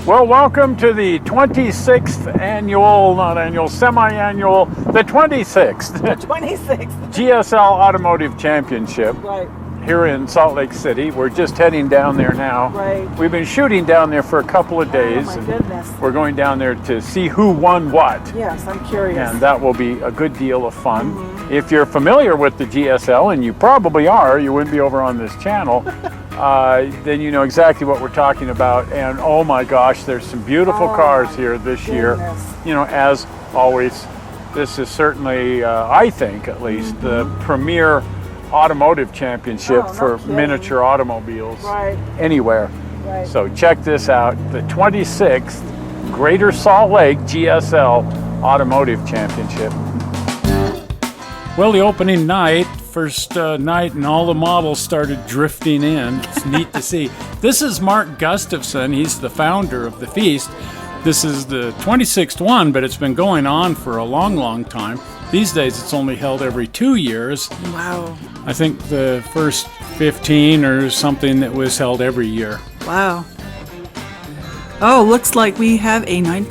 Well, welcome to the 26th annual, not annual, semi-annual, the 26th. The 26th. GSL Automotive Championship. Right. Here in Salt Lake City. We're just heading down there now. Right. We've been shooting down there for a couple of days. Oh my goodness. We're going down there to see who won what. Yes, I'm curious. And that will be a good deal of fun. If you're familiar with the GSL, and you probably are, you wouldn't be over on this channel, then you know exactly what we're talking about. And oh my gosh, there's some beautiful cars here this year. You know, as always, this is certainly, I think at least, the premier automotive championship for miniature automobiles anywhere. Right. So check this out, the 26th Greater Salt Lake GSL Automotive Championship. Well, the opening night, first night, and all the models started drifting in. It's neat to see. This is Mark Gustafson. He's the founder of the feast. This is the 26th one, but it's been going on for a long, long time. These days, it's only held every 2 years. Wow. I think the first 15 or something that was held every year. Wow. Oh, looks like we have a I'm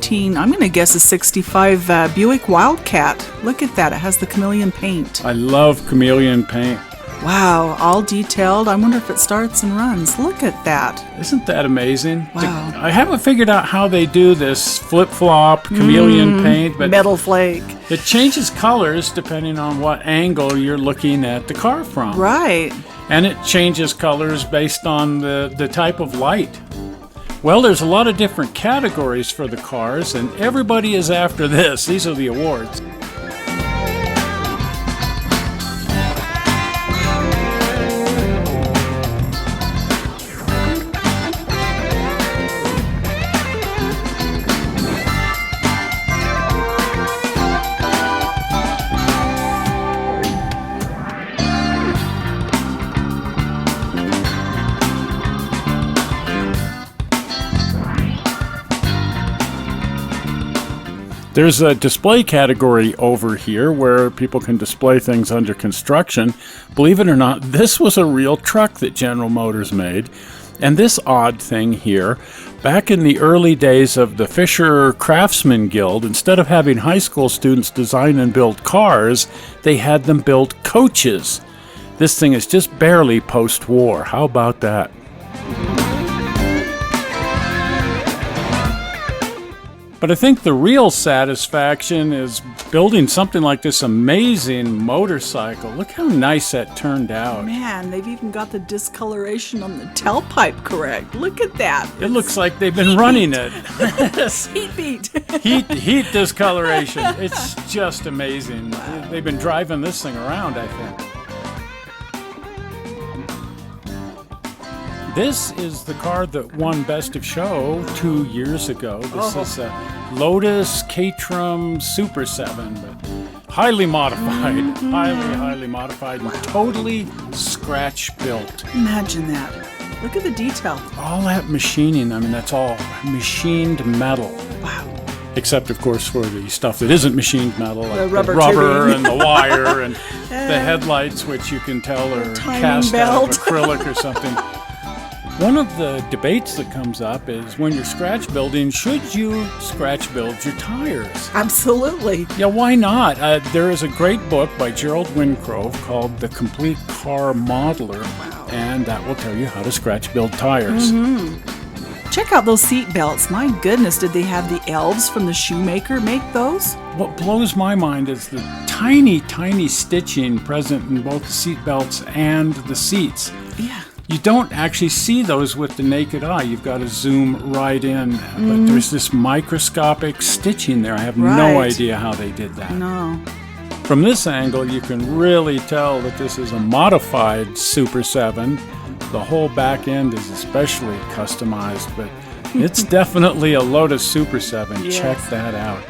going to guess a 65 Buick Wildcat. Look at that. It has the chameleon paint. I love chameleon paint. Wow, all detailed. I wonder if it starts and runs. Look at that. Isn't that amazing? Wow. I haven't figured out how they do this flip-flop chameleon paint, but metal flake. it changes colors depending on what angle you're looking at the car from. Right. And it changes colors based on the type of light. Well, there's a lot of different categories for the cars, and everybody is after this. These are the awards. There's a display category over here where people can display things under construction. Believe it or not, this was a real truck that General Motors made. And this odd thing here, back in the early days of the Fisher Craftsman Guild, instead of having high school students design and build cars, they had them build coaches. This thing is just barely post-war. How about that? But I think the real satisfaction is building something like this amazing motorcycle. Look how nice that turned out. Man, they've even got the discoloration on the tailpipe correct. Look at that. It looks like they've been running it. Heat beat. Heat discoloration. It's just amazing. Wow. They've been driving this thing around, I think. This is the car that won Best of Show 2 years ago. This is a Lotus Caterham Super 7, but highly modified, highly modified, and totally scratch built. Imagine that. Look at the detail. All that machining, I mean, that's all machined metal. Wow. Except, of course, for the stuff that isn't machined metal, like the rubber and the wire and the headlights, which you can tell are cast out of acrylic or something. One of the debates that comes up is when you're scratch building, should you scratch build your tires? Absolutely. Yeah, why not? There is a great book by Gerald Wingrove called The Complete Car Modeler, and that will tell you how to scratch build tires. Check out those seat belts. My goodness, did they have the elves from the shoemaker make those? What blows my mind is the tiny, tiny stitching present in both the seat belts and the seats. Yeah. You don't actually see those with the naked eye. You've got to zoom right in. But there's this microscopic stitching there. I have no idea how they did that. No. From this angle, you can really tell that this is a modified Super 7. The whole back end is especially customized, but it's definitely a Lotus Super 7. Yes. Check that out.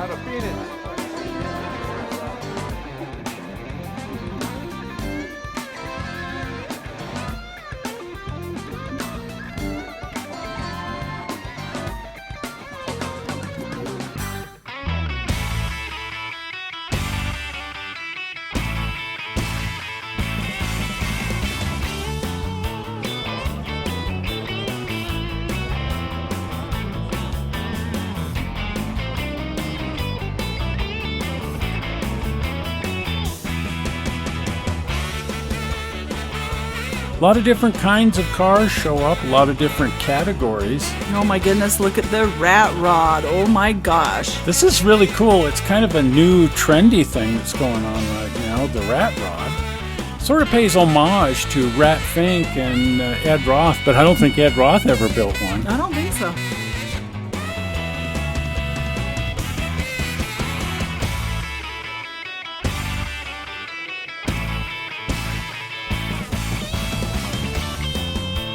Not a Phoenix. A lot of different kinds of cars show up, a lot of different categories. Oh my goodness, look at the rat rod. Oh my gosh. This is really cool. It's kind of a new trendy thing that's going on right now, the rat rod. Sort of pays homage to Rat Fink and Ed Roth, but I don't think Ed Roth ever built one. I don't think so.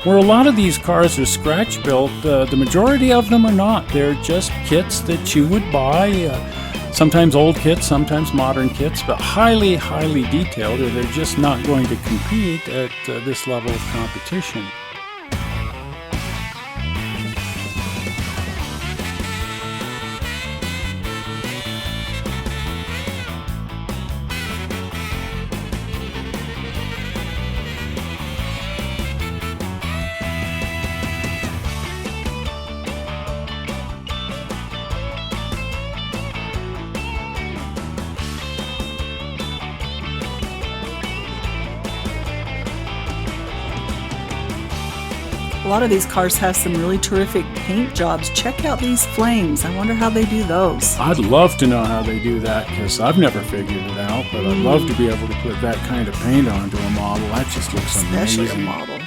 Where a lot of these cars are scratch built, the majority of them are not. They're just kits that you would buy, sometimes old kits, sometimes modern kits, but highly, highly detailed, or they're just not going to compete at this level of competition. A lot of these cars have some really terrific paint jobs. Check out these flames. I wonder how they do those. I'd love to know how they do that, because I've never figured it out, but I'd love to be able to put that kind of paint onto a model. That just looks Especially amazing. a model.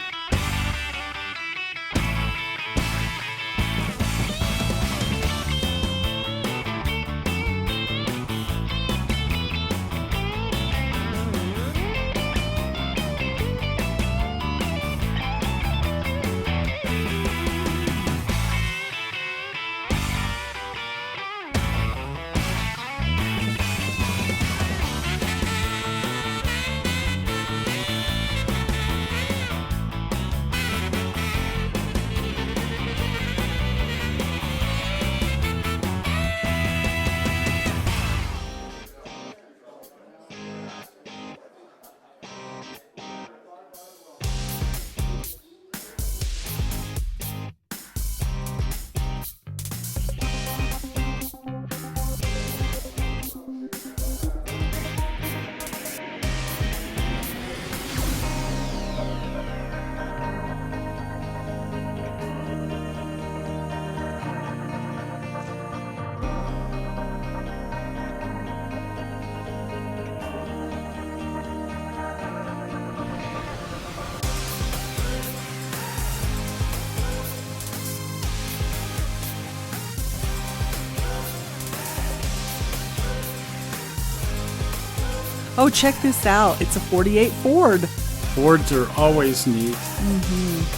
Oh, check this out. It's a 48 Ford. Fords are always neat.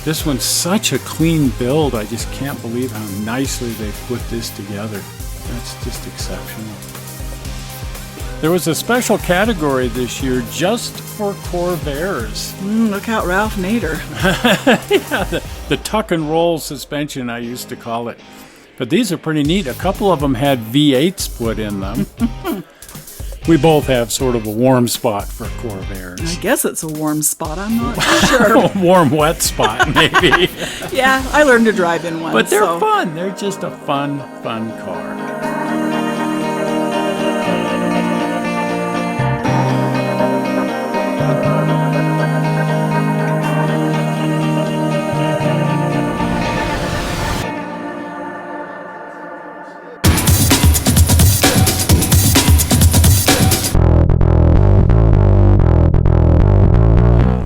This one's such a clean build. I just can't believe how nicely they've put this together. That's just exceptional. There was a special category this year just for Corvairs. Look out, Ralph Nader. Yeah, the tuck and roll suspension, I used to call it. But these are pretty neat. A couple of them had V8s put in them. We both have sort of a warm spot for Corvairs. I guess it's a warm spot. I'm not sure. A warm, wet spot, maybe. Yeah, I learned to drive in one. But they're so. fun. They're just a fun car.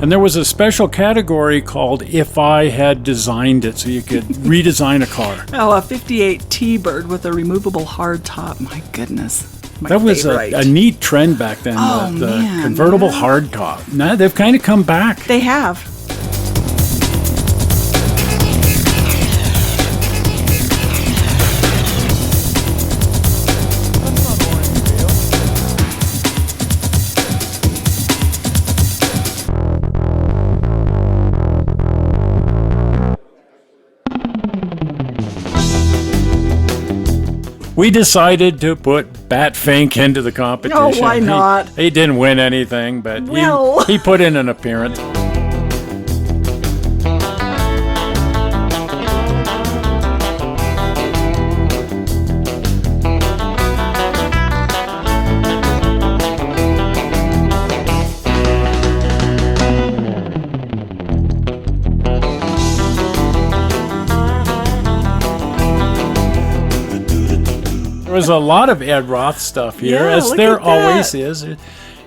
And there was a special category called If I Had Designed It, so you could redesign a car. Oh, a 58 T-Bird with a removable hard top. My goodness. That was a neat trend back then, Oh, the man, convertible yeah. hard top. Now they've kind of come back. They have. We decided to put Bat Fink into the competition. Oh, why not? He didn't win anything, but Well. he put in an appearance. There was a lot of Ed Roth stuff here, Yeah, as look there at that. always is.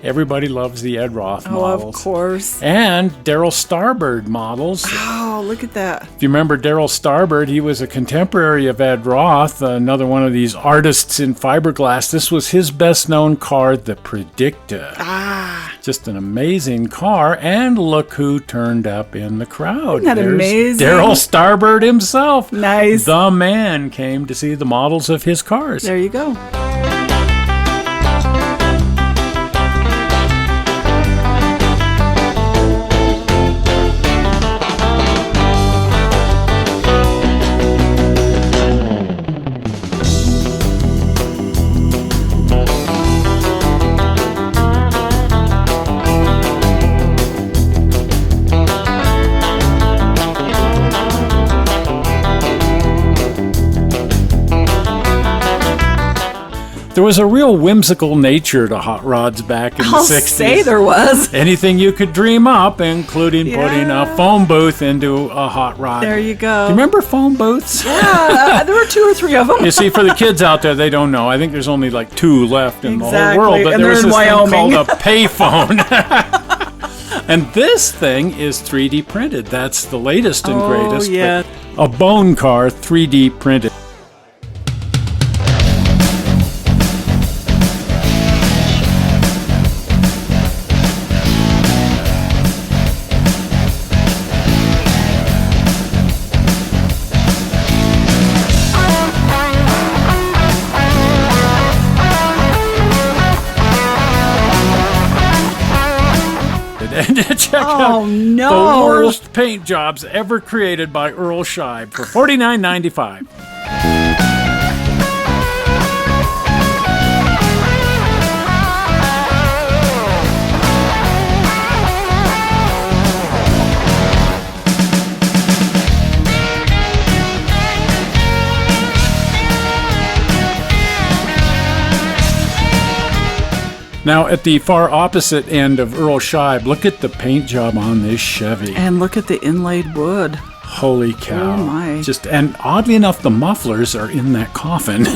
Everybody loves the Ed Roth Oh, models. of course. And Darrel Starbird models. Oh, look at that. If you remember Darrel Starbird, he was a contemporary of Ed Roth, another one of these artists in fiberglass. This was his best-known car, the Predicta. Just an amazing car, and look who turned up in the crowd. Isn't that amazing? Darrel Starbird himself. Nice. The man came to see the models of his cars. There you go. There was a real whimsical nature to hot rods back in the I'll 60s. say there was. Anything you could dream up, including putting a phone booth into a hot rod. There you go. Do you remember phone booths? Yeah, there were 2 or 3 of them. You see, for the kids out there, they don't know. I think there's only like 2 left in the whole world. But and there was they're in this thing Wyoming. called a payphone. And this thing is 3D printed. That's the latest and greatest. Yeah. A bone car 3D printed. And check out no. the worst paint jobs ever created by Earl Scheib for $49.95. Now, at the far opposite end of Earl Scheib, look at the paint job on this Chevy. And look at the inlaid wood. Holy cow. Oh, my. And oddly enough, the mufflers are in that coffin.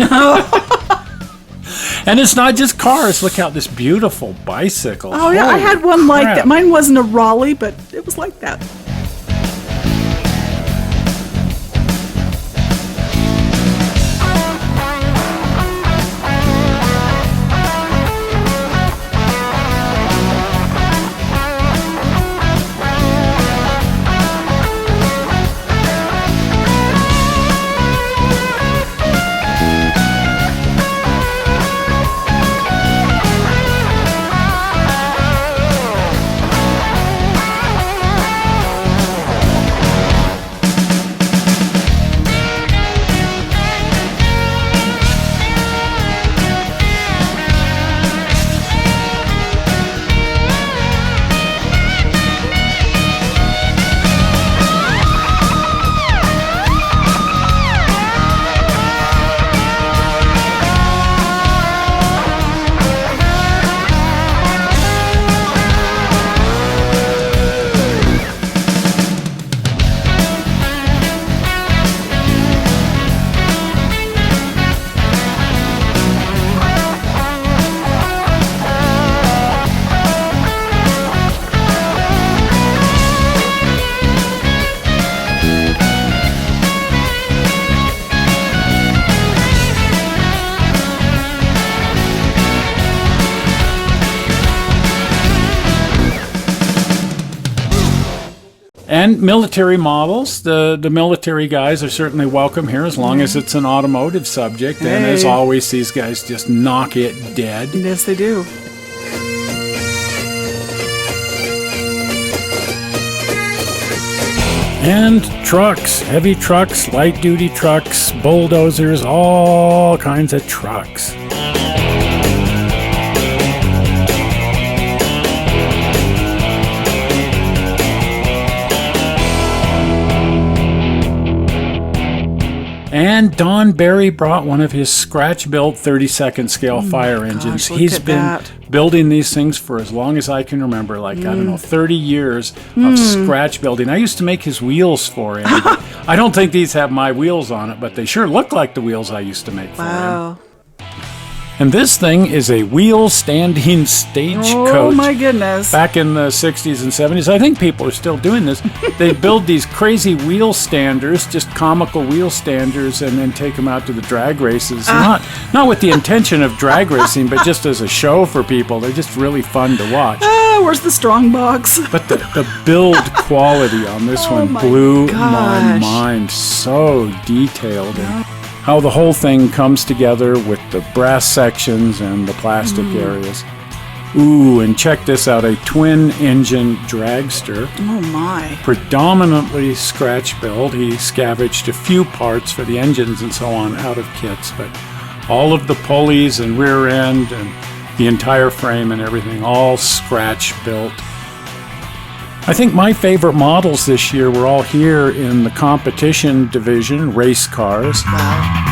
And it's not just cars. Look out, this beautiful bicycle. Oh, yeah, I Holy had one like crap. that. Mine wasn't a Raleigh, but it was like that. And military models. The military guys are certainly welcome here as long as it's an automotive subject. And as Hey. always, these guys just knock it dead. Yes, they do. And trucks, heavy trucks, light-duty trucks, bulldozers, all kinds of trucks. And Don Barry brought one of his scratch-built 32nd scale fire engines. He's been building these things for as long as I can remember, like, I don't know, 30 years of scratch building. I used to make his wheels for him. I don't think these have my wheels on it, but they sure look like the wheels I used to make for him. And this thing is a wheel-standing stagecoach. Oh, my goodness. Back in the 60s and 70s, I think people are still doing this. They build these crazy wheel standers, just comical wheel standers, and then take them out to the drag races. Not with the intention of drag racing, but just as a show for people. They're just really fun to watch. Where's the strong box? But the build quality on this one blew my mind. So detailed. And how the whole thing comes together with the brass sections and the plastic areas. Ooh, and check this out, a twin-engine dragster. Oh, my. Predominantly scratch build. He scavenged a few parts for the engines and so on out of kits, but all of the pulleys and rear end and the entire frame and everything, all scratch built. I think my favorite models this year were all here in the competition division, race cars. Wow.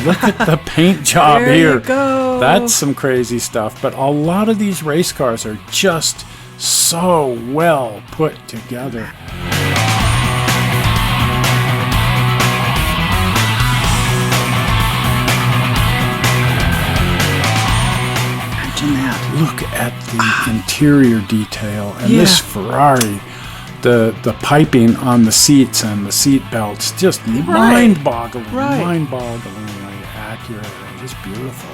Look at the paint job there here. You go. That's some crazy stuff. But a lot of these race cars are just so well put together. Imagine that. Look at the interior detail. And this Ferrari, the piping on the seats and the seat belts, just mind-bogglingly accurate and just beautiful.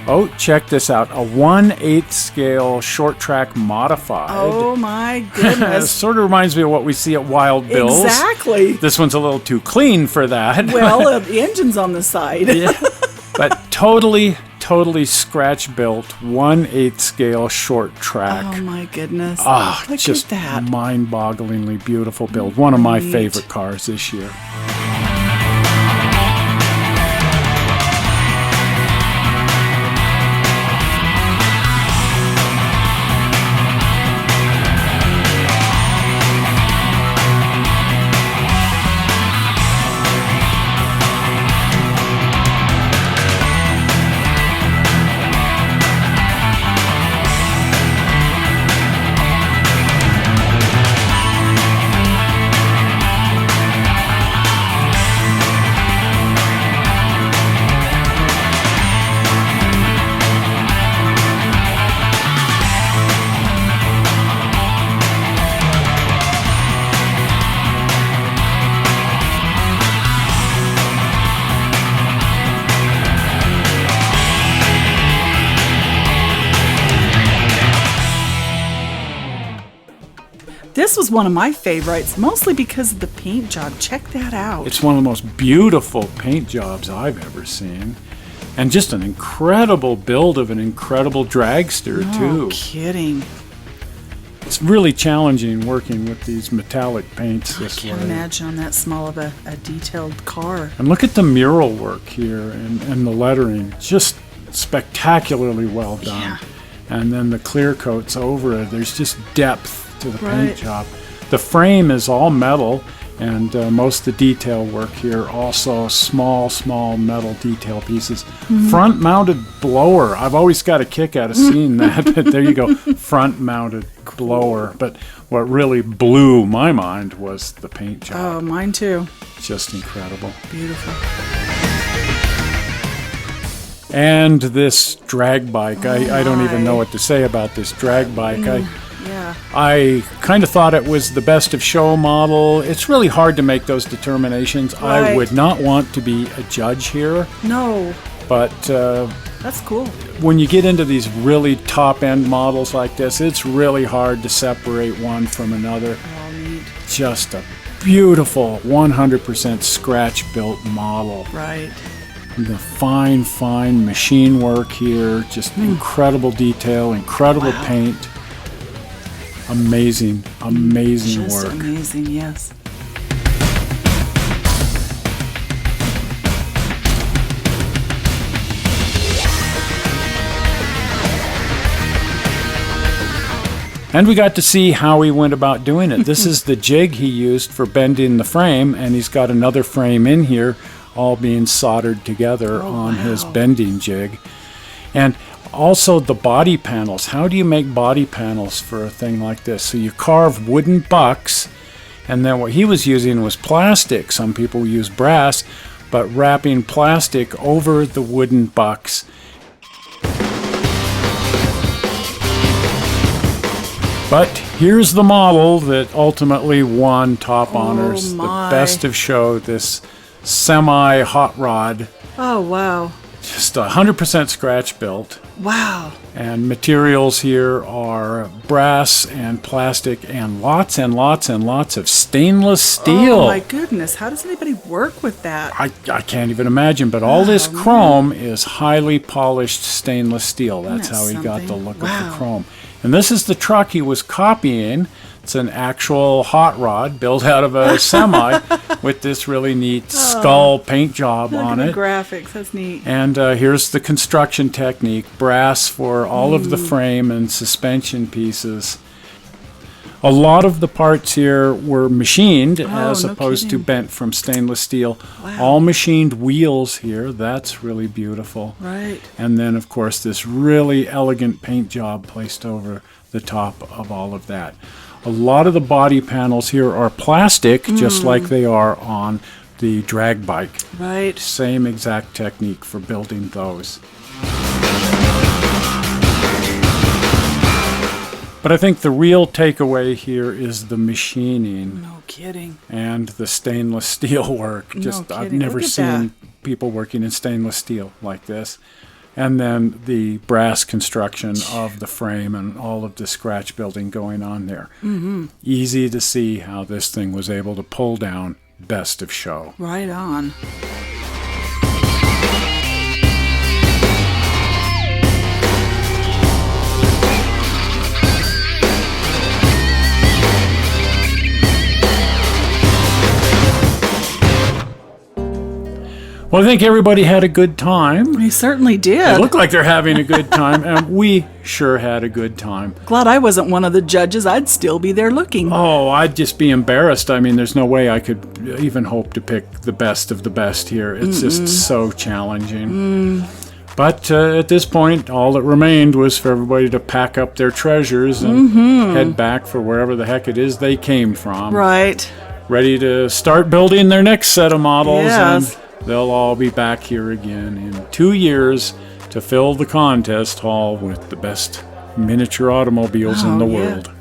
Oh, check this out. A 1/8 scale short track modified. Oh my goodness. Sort of reminds me of what we see at Wild Bill's. Exactly. This one's a little too clean for that. Well, the engine's on the side. Yeah. But totally scratch built 1/8 scale short track. Oh my goodness. Look just at that. Mind-bogglingly beautiful build. One of my favorite cars this year. This was one of my favorites, mostly because of the paint job. Check that out. It's one of the most beautiful paint jobs I've ever seen. And just an incredible build of an incredible dragster, No too. kidding. It's really challenging working with these metallic paints I this can't way. imagine on that small of a detailed car. And look at the mural work here and the lettering. Just spectacularly well done. Yeah. And then the clear coats over it. There's just depth to the Right. paint job. The frame is all metal, and most of the detail work here also small metal detail pieces. Front mounted blower. I've always got a kick out of seeing that. But there you go, front mounted blower. But what really blew my mind was the paint job. Oh, mine too. Just incredible. Beautiful. And this drag bike, I don't even know my. what to say about this drag bike. Yeah. I kind of thought it was the best of show model. It's really hard to make those determinations. I Right. would not want to be a judge here, No, but that's cool. when you get into these really top-end models like this, it's really hard to separate one from another. Oh, neat. Just a beautiful 100% scratch-built model. Right. The fine machine work here, just incredible detail, incredible Wow. paint. Amazing Just work. amazing, yes. And we got to see how he went about doing it. This is the jig he used for bending the frame, and he's got another frame in here all being soldered together on his wow. bending jig. And also the body panels. How do you make body panels for a thing like this? So you carve wooden bucks, and then what he was using was plastic. Some people use brass, but wrapping plastic over the wooden bucks. But here's the model that ultimately won top honors, the my. best of show, this semi-hot rod, Oh, wow. just 100% scratch built. Wow. And materials here are brass and plastic and lots of stainless steel. Oh, my goodness. How does anybody work with that? I can't even imagine, but all this Oh, chrome is highly polished stainless steel. That's Isn't how that he got the something? look of Wow. the chrome. And this is the truck he was copying. It's an actual hot rod built out of a semi with this really neat skull paint job Look on at it. the graphics. That's neat. And here's the construction technique. Brass for all of the frame and suspension pieces. A lot of the parts here were machined as no opposed to kidding. bent from stainless steel. Wow. All machined wheels here. That's really beautiful. Right. And then, of course, this really elegant paint job placed over the top of all of that. A lot of the body panels here are plastic, just like they are on the drag bike. Right. Same exact technique for building those. But I think the real takeaway here is the machining No kidding. and the stainless steel work. Just I've kidding. never Look at seen people working in stainless steel like this. And then the brass construction of the frame and all of the scratch building going on there. Mm-hmm. Easy to see how this thing was able to pull down best of show. Right on. Well, I think everybody had a good time. He certainly It did. looked like they're having a good time, and we sure had a good time. Glad I wasn't one of the judges. I'd still be there looking. Oh, I'd just be embarrassed. I mean, there's no way I could even hope to pick the best of the best here. It's just so challenging. But at this point, all that remained was for everybody to pack up their treasures and head back for wherever the heck it is they came from. Right. Ready to start building their next set of models. Yes. And they'll all be back here again in 2 years to fill the contest hall with the best miniature automobiles in the yeah. world.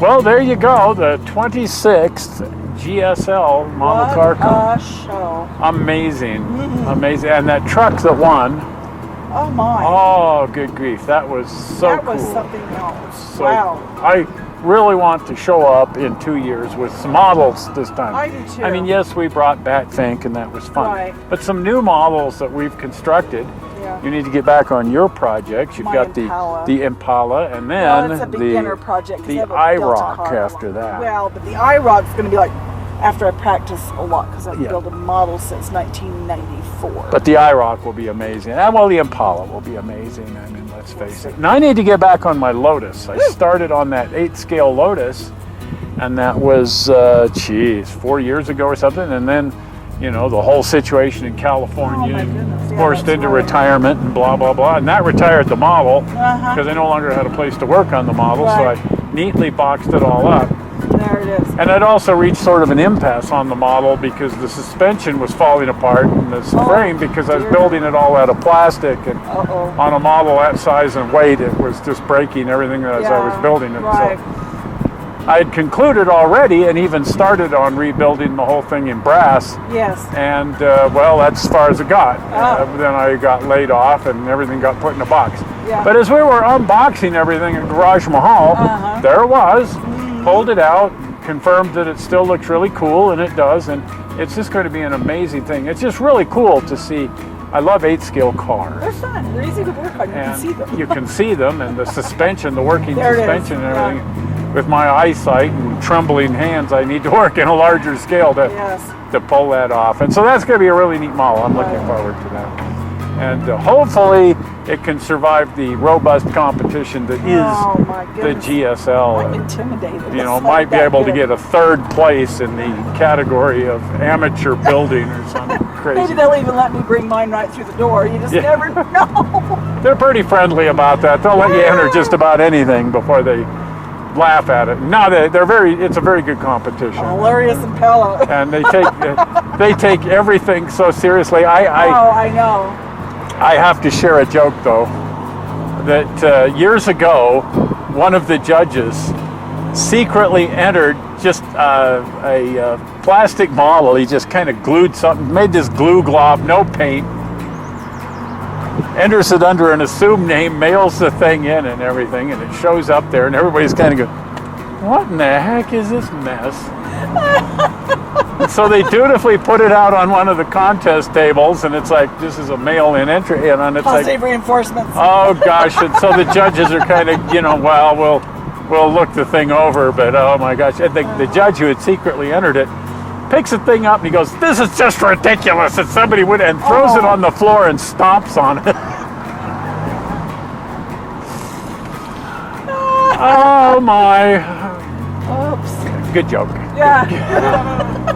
Well, there you go, the 26th GSL Model Car Con. Show. Amazing, amazing. And that truck that won, Oh my. oh, good grief, that was so that cool. was something else. So wow. I really want to show up in 2 years with some models this time. I do too. I mean, yes, we brought back Fink and that was fun. Right. But some new models that we've constructed. Yeah. You need to get back on your projects. You've My got Impala. the Impala and Well, then it's a beginner project. 'cause the I haven't built a IROC car in a after while. that. Well, but the IROC's going to be like after I practice a lot because I've Yeah. built a model since 1994. But the IROC will be amazing. And well, the Impala will be amazing. I mean, let's face it. Now I need to get back on my Lotus. I started on that 8 scale Lotus, and that was, 4 years ago or something. And then, you know, the whole situation in California, Oh, my goodness. Yeah, forced that's into right. retirement and blah, blah, blah. And that retired the model Uh-huh. because I no longer had a place to work on the model. Right. So I neatly boxed it all up. There it is. And I'd also reached sort of an impasse on the model because the suspension was falling apart and the frame because I was dear. building it all out of plastic, and Uh-oh. on a model that size and weight it was just breaking everything as I was Yeah, building it. right. So I had concluded already and even started on rebuilding the whole thing in brass, Yes. and well, that's as far as it got. Oh. Then I got laid off and everything got put in a box. Yeah. But as we were unboxing everything at Garage Mahal, Uh-huh. there it was, pulled it out, confirmed that it still looks really cool, and it does, and it's just going to be an amazing thing. It's just really cool to see. I love 8 scale cars. They're fun. They're easy to work on. You can And see them. you can see them, and the suspension, the working There it is, suspension and yeah. everything. With my eyesight and trembling hands, I need to work in a larger scale to Yes. pull that off. And so that's going to be a really neat model. I'm looking Right. forward to that. And hopefully it can survive the robust competition that is Oh my the goodness. GSL. I'm intimidated. You know, It's might like be that able to good. get a 3rd place in the category of amateur building or something Maybe crazy. they'll even let me bring mine right through the door. You just Yeah. never know. They're pretty friendly about that. They'll let you enter just about anything before they laugh at it. No, it's a very good competition. Hilarious Impala. And they take everything so seriously. Oh, I know. I have to share a joke though, that years ago, one of the judges secretly entered just a plastic model. He just kind of glued something, made this glue glob, no paint, enters it under an assumed name, mails the thing in and everything, and it shows up there, and everybody's kind of going, what in the heck is this mess? And so they dutifully put it out on one of the contest tables, and it's like, this is a mail-in entry, and it's Positive like, reinforcements. oh gosh, and so the judges are kind of, well, we'll look the thing over, but oh my gosh, and the judge who had secretly entered it picks the thing up and he goes, this is just ridiculous, and somebody would, and throws it on the floor and stomps on it. Oh my, Oops. good joke. Yeah.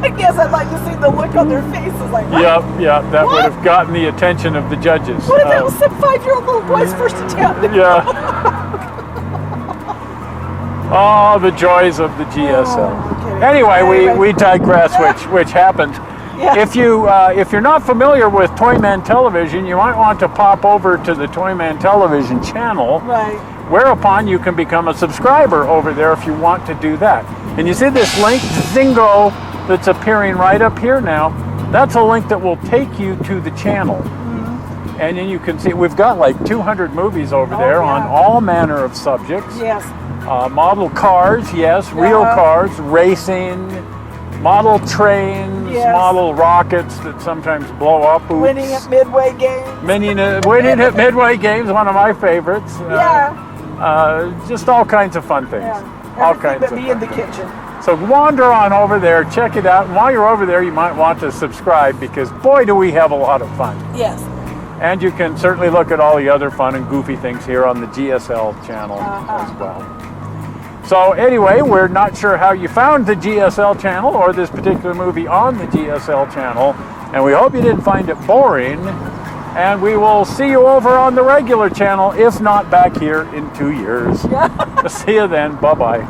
I guess I'd like to see the look on their faces like, what? Yep, that would What? have gotten the attention of the judges. What if that was some 5-year-old little boy's first attempt? Yeah. Oh, the joys of the GSL. Oh, okay. Anyway, we digress, which happens. Yeah. If you're not familiar with Toyman Television, you might want to pop over to the Toyman Television channel. Right. Whereupon you can become a subscriber over there if you want to do that. And you see this link, Zingo, that's appearing right up here now. That's a link that will take you to the channel. Mm-hmm. And then you can see we've got like 200 movies over there on yeah. all manner of subjects. Yes. Model cars, yes, real Yeah. cars, racing, model trains, Yes. model rockets that sometimes blow up. Oops. Winning at Midway games. Winning at Midway games, one of my favorites. Just all kinds of fun things. Yeah. All Everything kinds but of me fun in the things. kitchen. So wander on over there, check it out. And while you're over there, you might want to subscribe because boy, do we have a lot of fun. Yes. And you can certainly look at all the other fun and goofy things here on the GSL channel as well. So anyway, we're not sure how you found the GSL channel or this particular movie on the GSL channel, and we hope you didn't find it boring. And we will see you over on the regular channel, if not back here in 2 years. See you then. Bye-bye.